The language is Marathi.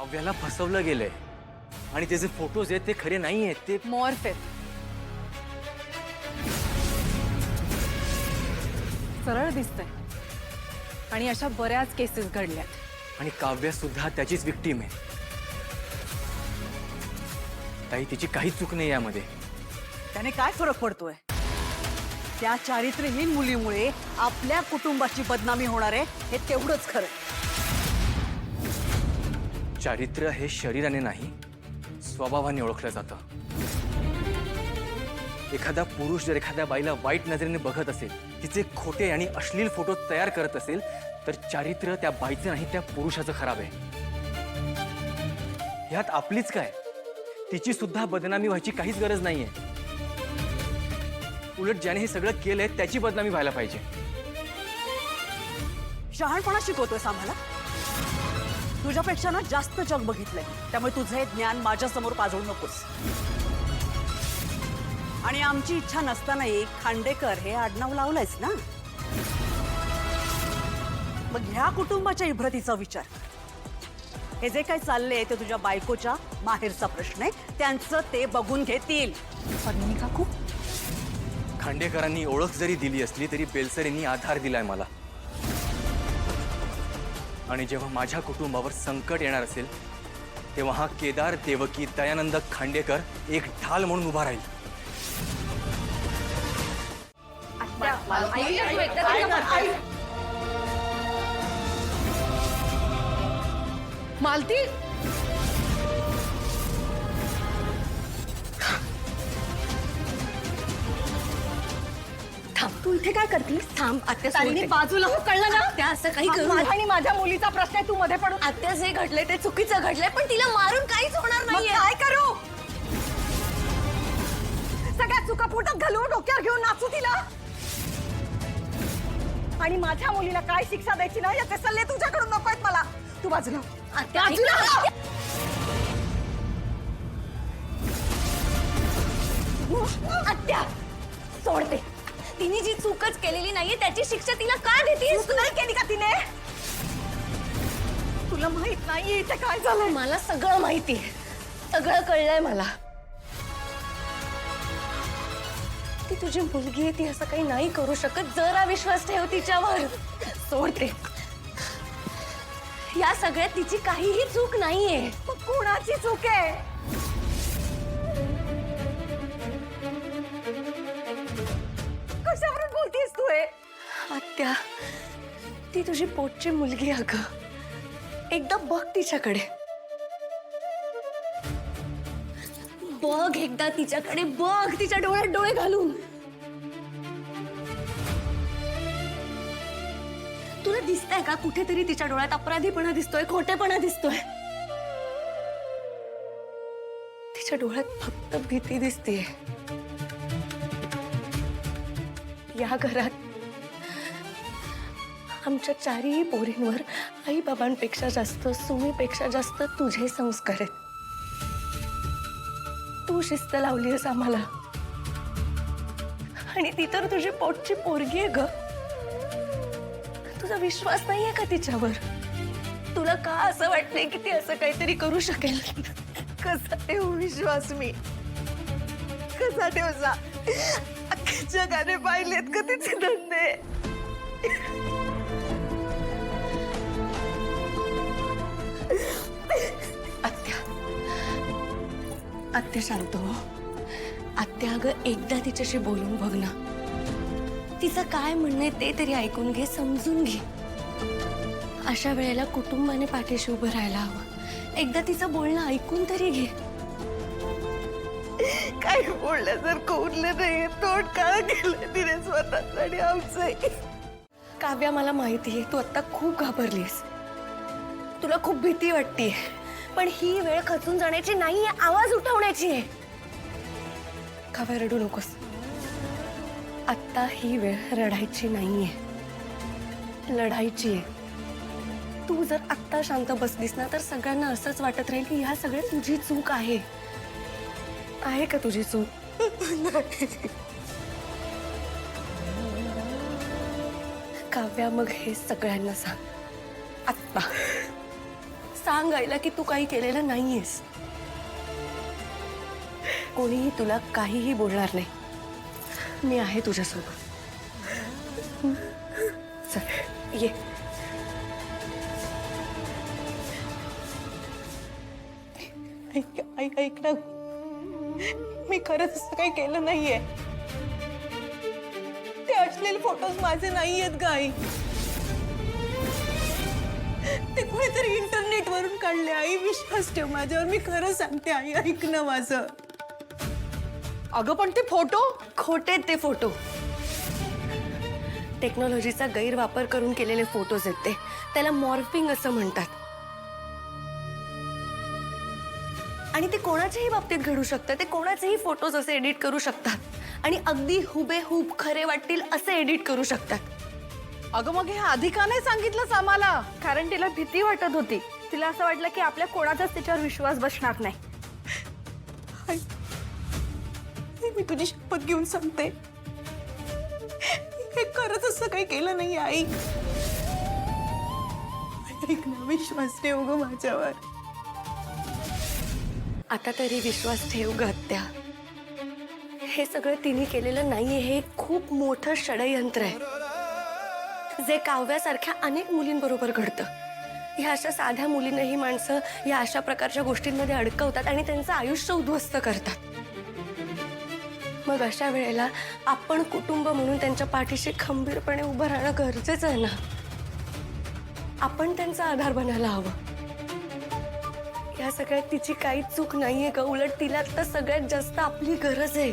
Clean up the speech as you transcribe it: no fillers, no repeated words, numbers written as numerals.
काव्याला फसवलं गेलंय आणि ते जे फोटोज आहेत ते खरे नाही आहेत, ते मॉर्फ आहेत. सरळ दिसतंय आणि अशा बऱ्याच केसेस घडल्यात. आणि काव्या सुद्धा त्याचीच विक्टीम आहे. ताई, तिची काहीच चूक नाही यामध्ये. त्याने काय फरक पडतोय? त्या चारित्र्यहीन मुलीमुळे आपल्या कुटुंबाची बदनामी होणार आहे, हे तेवढंच खरं. चारित्र्य हे शरीराने नाही, स्वभावाने ओळखलं जातं. एखादा पुरुष जर एखाद्या बाईला वाईट नजरेने बघत असेल, तिचे खोटे आणि अश्लील फोटो तयार करत असेल, तर चारित्र्य त्या बाईचं नाही, त्या पुरुषाचं खराब आहे. ह्यात आपलीच काय, तिची सुद्धा बदनामी व्हायची काहीच गरज नाहीये. उलट ज्याने हे सगळं केलंय त्याची बदनामी व्हायला पाहिजे. शहाणपणा शिकवतोयस आम्हाला? तुझ्यापेक्षा ना जास्त जग बघितलंय, त्यामुळे तुझं हे ज्ञान माझ्या समोर पाजवू नकोस. आणि आमची इच्छा नसतानाही खांडेकर हे आडनाव लावलंयस ना, मग ह्या कुटुंबाच्या इब्रतीचा विचार. हे जे काही चाललंय ते तुझ्या बायकोच्या माहेरचा प्रश्न आहे, त्यांचं ते बघून घेतील. पद्मिनी काकू, खांडेकरांनी ओळख जरी दिली असली तरी बेलसरेंनी आधार दिलाय मला. आणि जेव्हा माझ्या कुटुंबावर संकट येणार असेल तेव्हा हा केदार देवकी दयानंद खांडेकर एक ढाल म्हणून उभा राहील. मालती, थांब, तू इथे काय करतीस? थांब, आत्या ताईने बाजूला हो, कळलं ना? त्या असं काही करू माझा आणि माझ्या मुलीचा प्रश्न आहे, तू मध्ये पडून. आत्या जे घडलंय ते चुकीचं घडलंय, पण तिला मारून काहीच होणार मग नाहीये. काय करू? सगळ्या चुका पोटात घालून डोक्यावर घेऊन नाचू तिला? आणि माझ्या मुलीला काय शिक्षा द्यायची ना याचे सल्ले तुझ्याकडून नको आहेत मला. तू बाजूला हो. आत्या, बाजूला हो. आत्या सोडते. तिने जी चूकच केलेली नाहीये त्याची शिक्षा तिला का देतीस? चूक नाही केली का तिने? तुला माहित नाहीये इथे काय झालं? मला सगळं माहितीये, सगळं कळलंय मला. ती तुझी मुलगी आहे, ती असं काही नाही करू शकत. जरा विश्वास ठेव तिच्यावर. सोडते. या सगळ्यात तिची काहीही चूक नाहीये. मग कोणाची चूक आहे? कशावरून बोलतीस तू हे? आत्या, ती तुझी पोटची मुलगी आहे अगं. एकदा बघ तिच्याकडे. बघ एकदा तिच्याकडे, बघ तिच्या डोळ्यात डोळे घालून. तुला दिसतंय का कुठेतरी तिच्या डोळ्यात अपराधीपणा दिसतोय, खोटेपणा दिसतोय? तिच्या डोळ्यात फक्त भीती दिसतेय. या घरात आमच्या चारही पोरींवर आई बाबांपेक्षा जास्त, सुमीपेक्षा जास्त तुझे संस्कार आहेत. तू शिस्त लावलीस आम्हाला, आणि ती तर तुझी पोटची पोरगी आहे ग. तुझा विश्वास नाहीये का तिच्यावर? तुला का असं वाटतंय की ती असं काहीतरी करू शकेल? कसा ठेवू विश्वास मी? कसा ठेवसा? अख्ख्या जगाने पाहिलेत का तिचे धंदे? आत्या, आत्या शांत हो. आत्या अगं एकदा तिच्याशी बोलून बघ ना. तिचं काय म्हणणं ते तरी ऐकून घे, समजून घे. अशा वेळेला कुटुंबाने पाठीशी उभं राहायला हवं. एकदा तिचं बोलणं ऐकून तरी घे. काही बोलण्यासारखं उरलं नाही. तोंड काळ केलं तिने स्वतःच आणि आमचं. काव्या, मला माहितीये तू आता खूप घाबरलीस, तुला खूप भीती वाटतेय, पण ही वेळ खचून जाण्याची नाहीये, आवाज उठवण्याची आहे. काव्या, रडू नकोस. आत्ता ही वेळ रडायची नाहीये, लढायची आहे. तू जर आत्ता शांत बसलीस ना तर सगळ्यांना असंच वाटत राहील की ह्या सगळ्यात तुझी चूक आहे. आहे का तुझी चूक? काव्या, मग हे सगळ्यांना सांग आत्ता. सांग आईला की तू काही केलेलं नाहीयेस. कोणीही तुला काहीही बोलणार नाही. मी आहे तुझ्यासोबत. चल ये. ऐक ना, मी खरंच असं काही केलं नाहीये. ते अश्लील फोटोज माझे नाहीयेत ग आई. ते कोणीतरी इंटरनेट वरून काढले. आई विश्वास ठेव माझ्यावर, मी खरं सांगते आई, ऐक ना माझं. अगं पण ते फोटो खोटे ते फोटो. टेक्नॉलॉजीचा गैरवापर करून केलेले फोटोज आहेत ते. त्याला मॉर्फिंग असं म्हणतात. आणि ते कोणाच्याही बाबतीत घडू शकतं. ते कोणाचेही फोटोज असे एडिट करू शकतात आणि अगदी हुबेहूब खरे वाटतील असे एडिट करू शकतात. अगं मग हे आधी का नाही सांगितलंस आम्हाला? कारण तिला भीती वाटत होती. तिला असं वाटलं की आपल्या कोणाचाच तिच्यावर विश्वास बसणार नाही. आई, मी तुझी शपथ घेऊन सांगते, हे खरंच असं काही केलं नाही आई. ऐक ना, विश्वास ठेव ग माझ्यावर. आता तरी विश्वास ठेव ग आत्या. हे सगळं तिने केलेलं नाहीये. हे खूप मोठं षडयंत्र आहे जे काव्यासारख्या अनेक मुलींबरोबर घडतं. ह्या अशा साध्या मुलींनाही माणसं या अशा प्रकारच्या गोष्टींमध्ये अडकवतात आणि त्यांचं आयुष्य उद्ध्वस्त करतात. मग अशा वेळेला आपण कुटुंब म्हणून त्यांच्या पाठीशी खंबीरपणे उभं राहणं गरजेचं आहे ना. आपण त्यांचा आधार बनायला हवं. या सगळ्यात तिची काहीच चूक नाहीये का. उलट तिला तर सगळ्यात जास्त आपली गरज आहे.